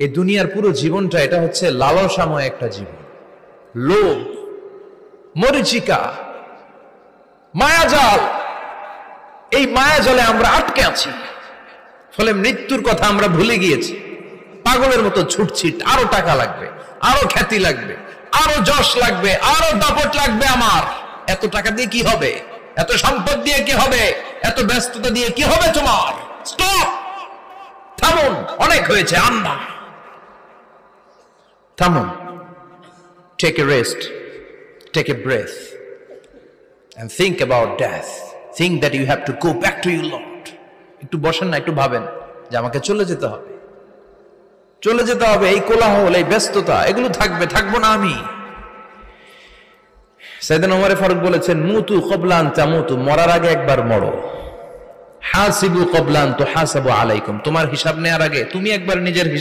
এই দুনিয়ার পুরো জীবনটা এটা হচ্ছে লালসাময় একটা জীবন, লোভ, মরিচিকা, মায়াজাল। এই মায়াজালে আমরা আটকে আছি, ফলে মৃত্যুর কথা আমরা ভুলে গিয়েছি। পাগলের মতো ছুটছি, আরো টাকা লাগবে, আরো খ্যাতি লাগবে, আরো যশ লাগবে, আরো দাপট লাগবে। আমার এত টাকা দিয়ে কি হবে? এত সম্পদ দিয়ে কি হবে? এত ব্যস্ততা দিয়ে কি হবে তোমার? স্টপ, থামুন, অনেক হয়েছে। আন্না, থামুন, take a rest, take a breath and think about death. Think that you have to go back to your Lord. একটু বসেন না, একটু ভাবেন যে আমাকে চলে যেতে হবে, চলে যেতে হবে। এই কোলাহল, এই ব্যস্ততা, এগুলো থাকবে, থাকবো না আমি। সাইয়েদনা ওমর ফারুক বলেছেন, মুতু ক্বাবলা আন তামুতু, মরার আগে একবার মরো। হাসিবু ক্বাবলা আন তুহাসাবু আলাইকুম, তোমার হিসাব নেওয়ার আগে তুমি একবার নিজের হিসাব